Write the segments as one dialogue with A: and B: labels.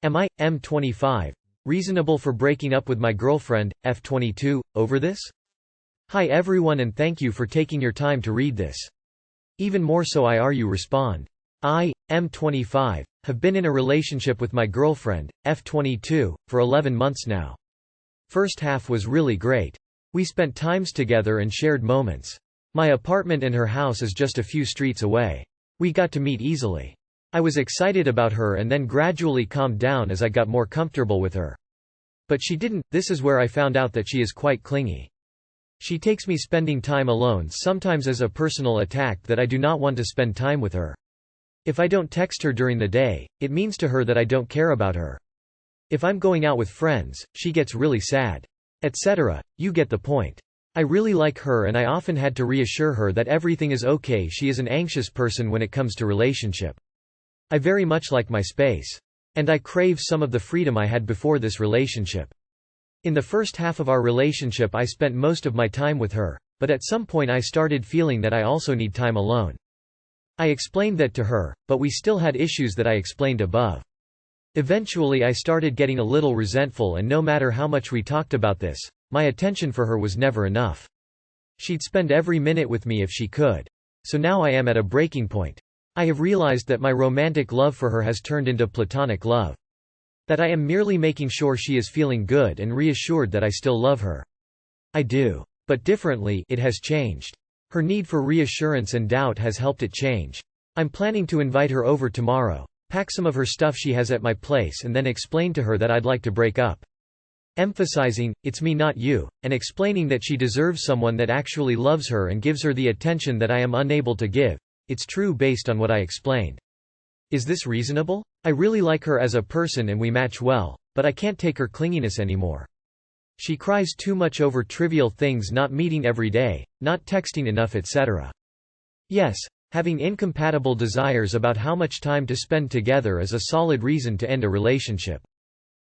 A: Am I, M25, reasonable for breaking up with my girlfriend, F22, over this? Hi everyone and thank you for taking your time to read this. Even more so you respond. I, M25, have been in a relationship with my girlfriend, F22, for 11 months now. First half was really great. We spent times together and shared moments. My apartment and her house is just a few streets away. We got to meet easily. I was excited about her and then gradually calmed down as I got more comfortable with her. But she didn't. This is where I found out that she is quite clingy. She takes me spending time alone sometimes as a personal attack that I do not want to spend time with her. If I don't text her during the day, it means to her that I don't care about her. If I'm going out with friends, she gets really sad. Etc. You get the point. I really like her and I often had to reassure her that everything is okay. She is an anxious person when it comes to relationship. I very much like my space. And I crave some of the freedom I had before this relationship. In the first half of our relationship I spent most of my time with her, but at some point I started feeling that I also need time alone. I explained that to her, but we still had issues that I explained above. Eventually I started getting a little resentful and no matter how much we talked about this, my attention for her was never enough. She'd spend every minute with me if she could. So now I am at a breaking point. I have realized that my romantic love for her has turned into platonic love. That I am merely making sure she is feeling good and reassured that I still love her. I do. But differently, it has changed. Her need for reassurance and doubt has helped it change. I'm planning to invite her over tomorrow, pack some of her stuff she has at my place and then explain to her that I'd like to break up. Emphasizing, it's me not you, and explaining that she deserves someone that actually loves her and gives her the attention that I am unable to give. It's true based on what I explained. Is this reasonable? I really like her as a person and we match well, but I can't take her clinginess anymore. She cries too much over trivial things, not meeting every day, not texting enough, etc. Yes, having incompatible desires about how much time to spend together is a solid reason to end a relationship.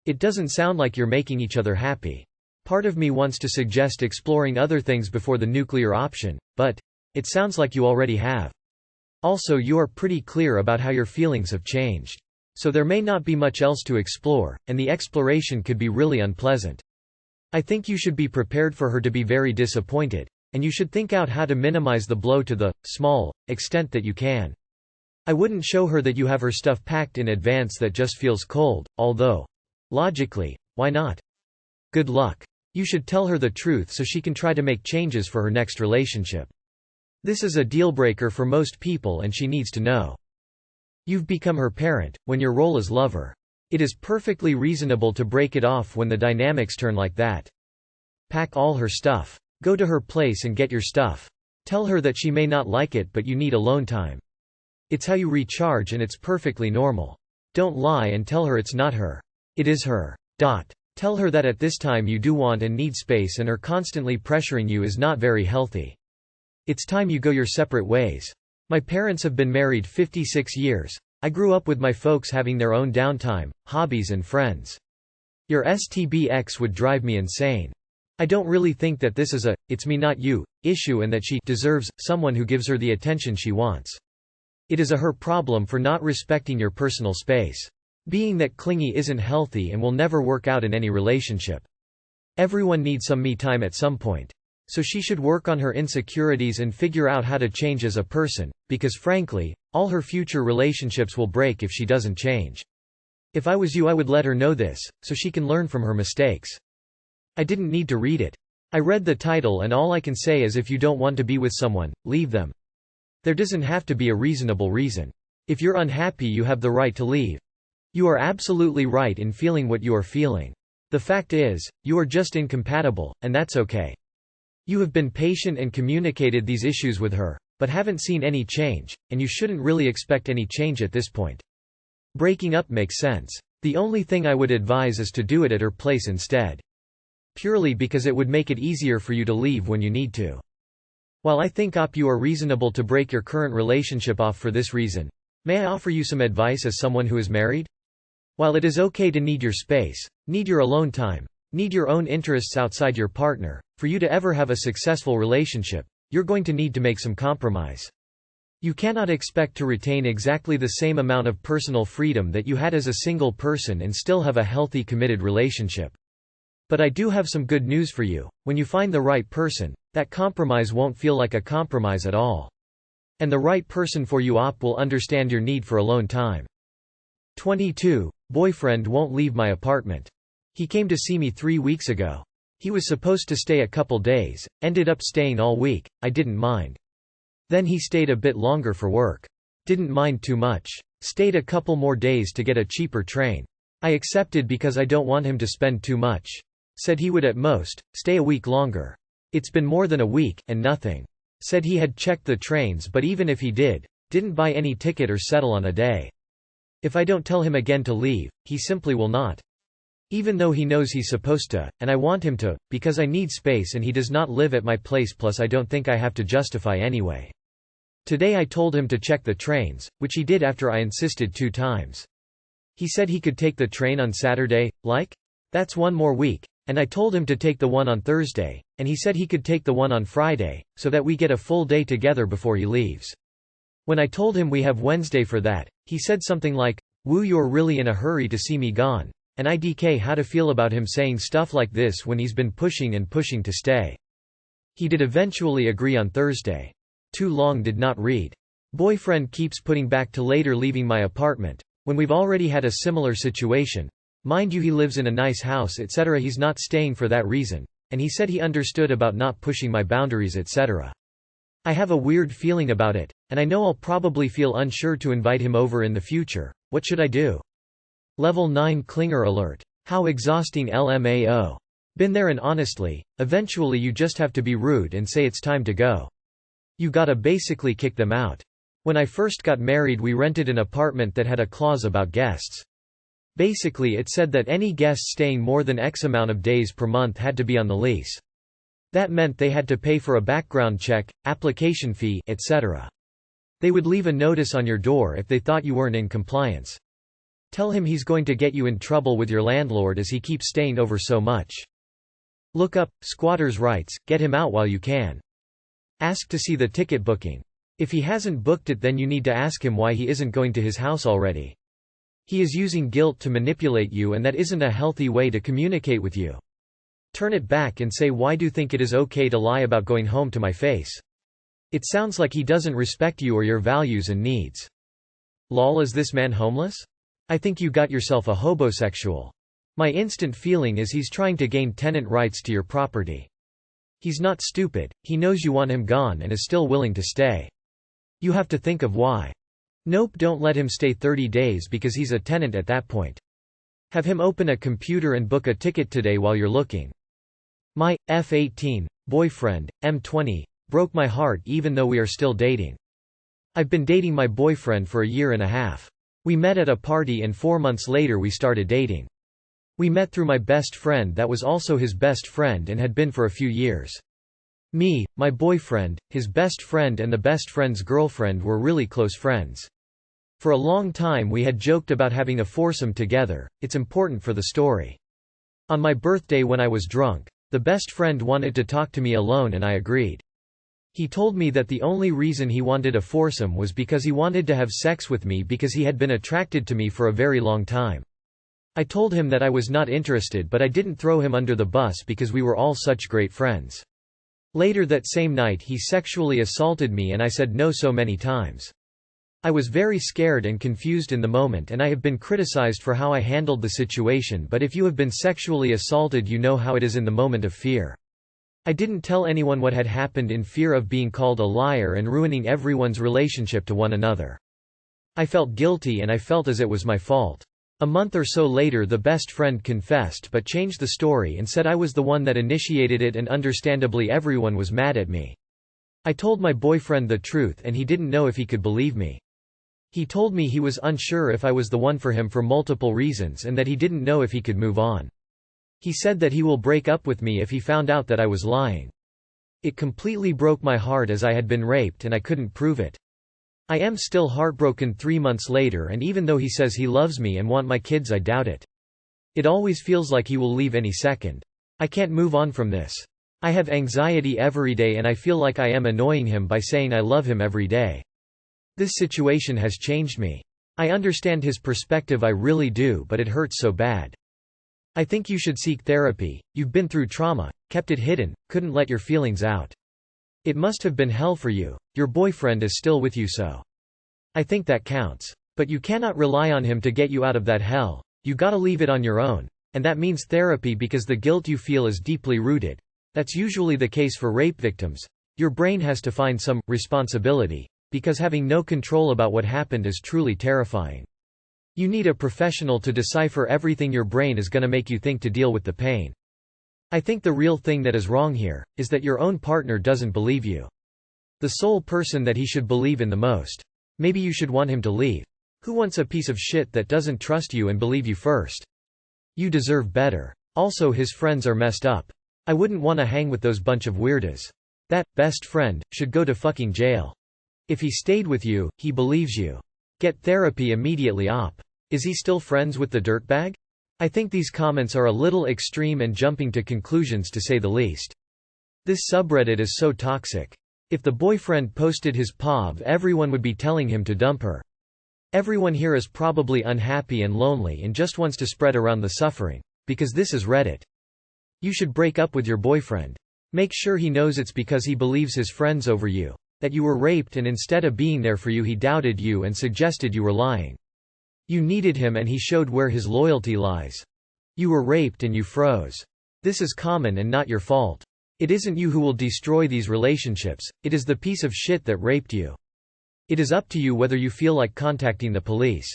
A: It doesn't sound like you're making each other happy. Part of me wants to suggest exploring other things before the nuclear option, but it sounds like you already have. Also, you are pretty clear about how your feelings have changed. So there may not be much else to explore, and the exploration could be really unpleasant. I think you should be prepared for her to be very disappointed, and you should think out how to minimize the blow to the small extent that you can. I wouldn't show her that you have her stuff packed in advance that just feels cold, although, logically, why not? Good luck. You should tell her the truth so she can try to make changes for her next relationship. This is a deal-breaker for most people and she needs to know. You've become her parent, when your role is lover. It is perfectly reasonable to break it off when the dynamics turn like that. Pack all her stuff. Go to her place and get your stuff. Tell her that she may not like it but you need alone time. It's how you recharge and it's perfectly normal. Don't lie and tell her it's not her. It is her. Tell her that at this time you do want and need space and her constantly pressuring you is not very healthy. It's time you go your separate ways. My parents have been married 56 years. I grew up with my folks having their own downtime, hobbies and friends. Your STBX would drive me insane. I don't really think that this is a "it's me not you" issue and that she deserves someone who gives her the attention she wants. It is a her problem for not respecting your personal space. Being that clingy isn't healthy and will never work out in any relationship. Everyone needs some me time at some point. So she should work on her insecurities and figure out how to change as a person, because frankly, all her future relationships will break if she doesn't change. If I was you I would let her know this, so she can learn from her mistakes. I didn't need to read it. I read the title and all I can say is if you don't want to be with someone, leave them. There doesn't have to be a reasonable reason. If you're unhappy you have the right to leave. You are absolutely right in feeling what you are feeling. The fact is, you are just incompatible, and that's okay. You have been patient and communicated these issues with her, but haven't seen any change, and you shouldn't really expect any change at this point. Breaking up makes sense. The only thing I would advise is to do it at her place instead. Purely because it would make it easier for you to leave when you need to. While I think you are reasonable to break your current relationship off for this reason, may I offer you some advice as someone who is married? While it is okay to need your space, need your alone time, need your own interests outside your partner, for you to ever have a successful relationship, you're going to need to make some compromise. You cannot expect to retain exactly the same amount of personal freedom that you had as a single person and still have a healthy committed relationship. But I do have some good news for you: when you find the right person, that compromise won't feel like a compromise at all. And the right person for you will understand your need for alone time. 22. Boyfriend won't leave my apartment. He came to see me 3 weeks ago. He was supposed to stay a couple days, ended up staying all week. I didn't mind. Then he stayed a bit longer for work. Didn't mind too much. Stayed a couple more days to get a cheaper train. I accepted because I don't want him to spend too much. Said he would at most stay a week longer. It's been more than a week, and nothing. Said he had checked the trains, but even if he didn't buy any ticket or settle on a day. If I don't tell him again to leave, he simply will not. Even though he knows he's supposed to, and I want him to, because I need space and he does not live at my place, plus I don't think I have to justify anyway. Today I told him to check the trains, which he did after I insisted 2 times. He said he could take the train on Saturday, that's one more week. And I told him to take the one on Thursday, and he said he could take the one on Friday, so that we get a full day together before he leaves. When I told him we have Wednesday for that, he said something like, "Woo, you're really in a hurry to see me gone." And IDK how to feel about him saying stuff like this when he's been pushing and pushing to stay. He did eventually agree on Thursday. Too long did not read. Boyfriend keeps putting back to later leaving my apartment, when we've already had a similar situation. Mind you, he lives in a nice house etc. He's not staying for that reason, and he said he understood about not pushing my boundaries etc. I have a weird feeling about it, and I know I'll probably feel unsure to invite him over in the future. What should I do? Level 9 Clinger Alert. How exhausting LMAO. Been there, and honestly, eventually you just have to be rude and say it's time to go. You gotta basically kick them out. When I first got married we rented an apartment that had a clause about guests. Basically it said that any guest staying more than X amount of days per month had to be on the lease. That meant they had to pay for a background check, application fee, etc. They would leave a notice on your door if they thought you weren't in compliance. Tell him he's going to get you in trouble with your landlord as he keeps staying over so much. Look up squatters' rights, get him out while you can. Ask to see the ticket booking. If he hasn't booked it, then you need to ask him why he isn't going to his house already. He is using guilt to manipulate you, and that isn't a healthy way to communicate with you. Turn it back and say, "Why do you think it is okay to lie about going home to my face? It sounds like he doesn't respect you or your values and needs. Lol, is this man homeless? I think you got yourself a hobosexual. My instant feeling is he's trying to gain tenant rights to your property. He's not stupid, he knows you want him gone and is still willing to stay. You have to think of why. Nope, don't let him stay 30 days because he's a tenant at that point. Have him open a computer and book a ticket today while you're looking." My F18 boyfriend, M20, broke my heart even though we are still dating. I've been dating my boyfriend for a year and a half. We met at a party and 4 months later we started dating. We met through my best friend that was also his best friend and had been for a few years. Me, my boyfriend, his best friend and the best friend's girlfriend were really close friends. For a long time we had joked about having a foursome together, it's important for the story. On my birthday when I was drunk, the best friend wanted to talk to me alone and I agreed. He told me that the only reason he wanted a foursome was because he wanted to have sex with me because he had been attracted to me for a very long time. I told him that I was not interested, but I didn't throw him under the bus because we were all such great friends. Later that same night he sexually assaulted me and I said no so many times. I was very scared and confused in the moment, and I have been criticized for how I handled the situation, but if you have been sexually assaulted you know how it is in the moment of fear. I didn't tell anyone what had happened in fear of being called a liar and ruining everyone's relationship to one another. I felt guilty and I felt as it was my fault. A month or so later the best friend confessed but changed the story and said I was the one that initiated it, and understandably everyone was mad at me. I told my boyfriend the truth and he didn't know if he could believe me. He told me he was unsure if I was the one for him for multiple reasons and that he didn't know if he could move on. He said that he will break up with me if he found out that I was lying. It completely broke my heart as I had been raped and I couldn't prove it. I am still heartbroken 3 months later, and even though he says he loves me and want my kids, I doubt it. It always feels like he will leave any second. I can't move on from this. I have anxiety every day and I feel like I am annoying him by saying I love him every day. This situation has changed me. I understand his perspective, I really do, but it hurts so bad. I think you should seek therapy. You've been through trauma, kept it hidden, couldn't let your feelings out. It must have been hell for you. Your boyfriend is still with you, so I think that counts. But you cannot rely on him to get you out of that hell. You gotta leave it on your own. And that means therapy, because the guilt you feel is deeply rooted. That's usually the case for rape victims. Your brain has to find some responsibility, because having no control about what happened is truly terrifying. You need a professional to decipher everything your brain is gonna make you think to deal with the pain. I think the real thing that is wrong here is that your own partner doesn't believe you. The sole person that he should believe in the most. Maybe you should want him to leave. Who wants a piece of shit that doesn't trust you and believe you first? You deserve better. Also, his friends are messed up. I wouldn't want to hang with those bunch of weirdos. That best friend should go to fucking jail. If he stayed with you, he believes you. Get therapy immediately. Is he still friends with the dirtbag? I think these comments are a little extreme and jumping to conclusions, to say the least. This subreddit is so toxic. If the boyfriend posted his POV, everyone would be telling him to dump her. Everyone here is probably unhappy and lonely and just wants to spread around the suffering. Because this is Reddit. You should break up with your boyfriend. Make sure he knows it's because he believes his friends over you. That you were raped, and instead of being there for you, he doubted you and suggested you were lying. You needed him and he showed where his loyalty lies. You were raped and you froze. This is common and not your fault. It isn't you who will destroy these relationships, it is the piece of shit that raped you. It is up to you whether you feel like contacting the police.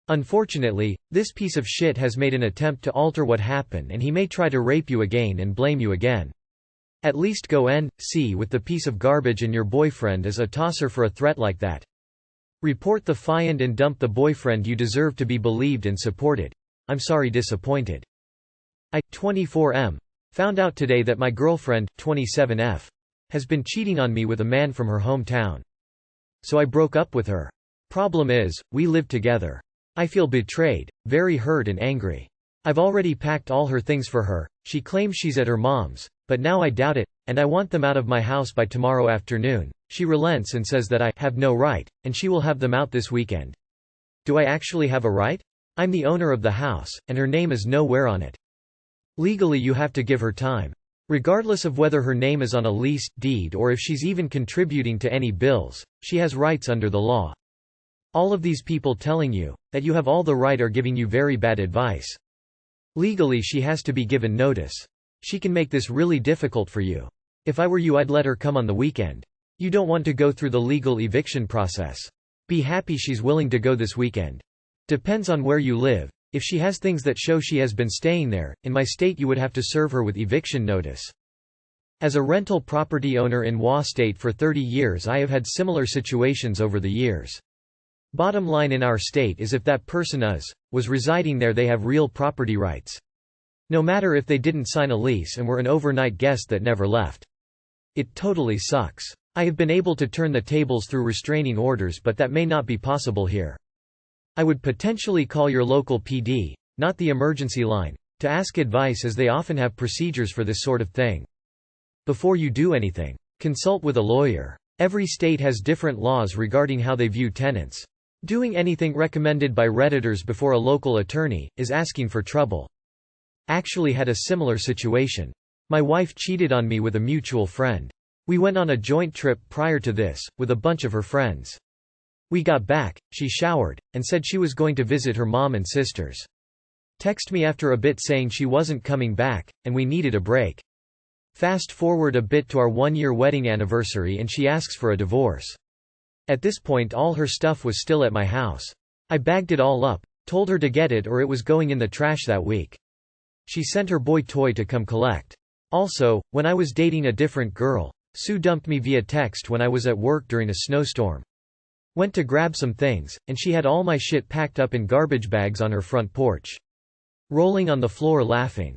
A: Unfortunately, this piece of shit has made an attempt to alter what happened, and he may try to rape you again and blame you again. At least go N.C. with the piece of garbage and your boyfriend as a tosser for a threat like that. Report the fiend and dump the boyfriend. You deserve to be believed and supported. I'm sorry, disappointed. I, 24M, found out today that my girlfriend, 27F, has been cheating on me with a man from her hometown. So I broke up with her. Problem is, we live together. I feel betrayed, very hurt and angry. I've already packed all her things for her. She claims she's at her mom's, but now I doubt it, and I want them out of my house by tomorrow afternoon. She relents and says that I have no right, and she will have them out this weekend. Do I actually have a right? I'm the owner of the house, and her name is nowhere on it. Legally, you have to give her time. Regardless of whether her name is on a lease, deed, or if she's even contributing to any bills, she has rights under the law. All of these people telling you that you have all the right are giving you very bad advice. Legally, she has to be given notice. She can make this really difficult for you. If I were you, I'd let her come on the weekend. You don't want to go through the legal eviction process. Be happy she's willing to go this weekend. Depends on where you live. If she has things that show she has been staying there, in my state you would have to serve her with eviction notice. As a rental property owner in WA state for 30 years, I have had similar situations over the years. Bottom line in our state is if that person was residing there, they have real property rights. No matter if they didn't sign a lease and were an overnight guest that never left. It totally sucks. I have been able to turn the tables through restraining orders, but that may not be possible here. I would potentially call your local PD, not the emergency line, to ask advice, as they often have procedures for this sort of thing. Before you do anything, consult with a lawyer. Every state has different laws regarding how they view tenants. Doing anything recommended by Redditors before a local attorney is asking for trouble. Actually had a similar situation. My wife cheated on me with a mutual friend. We went on a joint trip prior to this, with a bunch of her friends. We got back, she showered, and said she was going to visit her mom and sisters. Text me after a bit saying she wasn't coming back, and we needed a break. Fast forward a bit to our 1-year wedding anniversary and she asks for a divorce. At this point all her stuff was still at my house. I bagged it all up, told her to get it or it was going in the trash that week. She sent her boy Toy to come collect. Also, when I was dating a different girl, Sue dumped me via text when I was at work during a snowstorm. Went to grab some things, and she had all my shit packed up in garbage bags on her front porch. Rolling on the floor laughing.